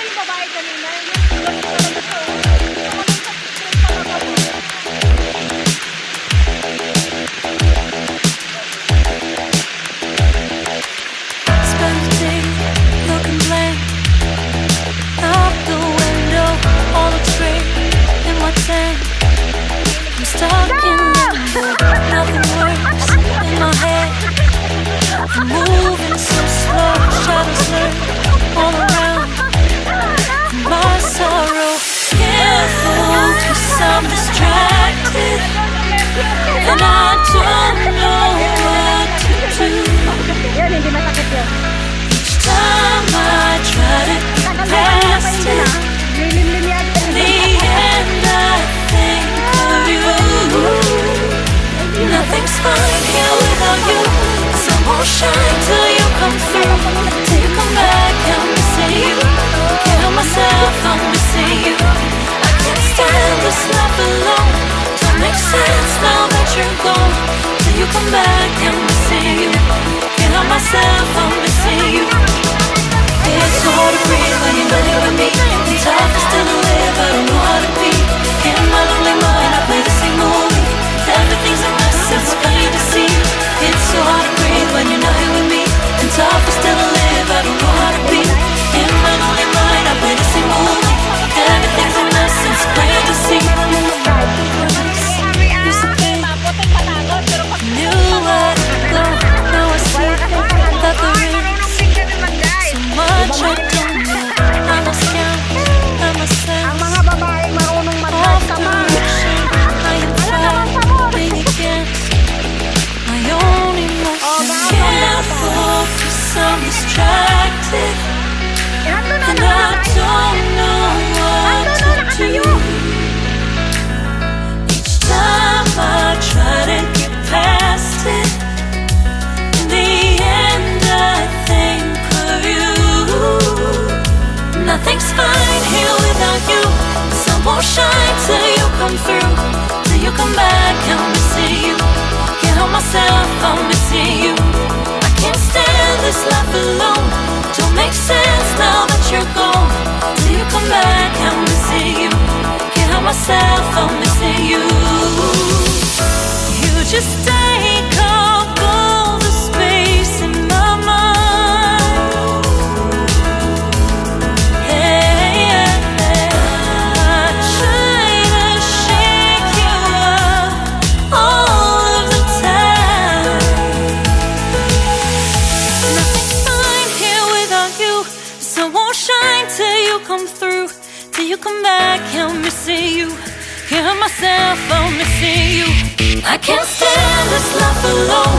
yung babae kanina. Spend the day looking blank out the window, all looks great in my tank. I'm stuck in limbo, nothing works in my head. I'm moving so slow, shadows lurk all around. My sorrow can't focus, I'm distracted, and I don't know what to do. Yan, hindi masakit yun. Each time I try to get past it, in the end I think of you. Nothing's fine here without you. Sun won't shine till you come through, till you come back. I'm missing you. Can't help myself, I'm missing you. I can't stand this life alone. Don't make sense now that you're gone. Till you come back, I'm missing you. Can't help myself, I'm missing you. It's so hard to breathe when you're not here with me. It's tough to still live, I don't know how to be. In my lonely mind, I play the same movie. Everything's a mess, it's plain to see. It's so hard to breathe when you're not here with me. And tough to still live, I don't know how to be. In my lonely mind, I play the same movie. Everything's a mess, it's plain to see. Used to think knew where to go. Now I see that there is so much I don't know. I must count, I must sense. Ang mga babaeng marunong Off mag-drive direction, I am fighting against my own emotions. Can't focus, I'm distracted, and I don't know what to do. Each time I try to get past it, in the end I think of you. Nothing's fine here without you. The sun won't shine till you come through, till you come back. I'm missing you. Can't help myself, I'm missing you. I can't stand this life alone. Don't make sense now that you're gone. Till you come back, I'm missing you. Can't help myself, I'm missing you. You just take up all the space in my mind. Hey, I try to shake you up all of the time. Nothing's fine here without you. The sun won't shine till you come through, till you come back. I'm missing you. Can't help myself, I'm missing you. I can't stand this life alone.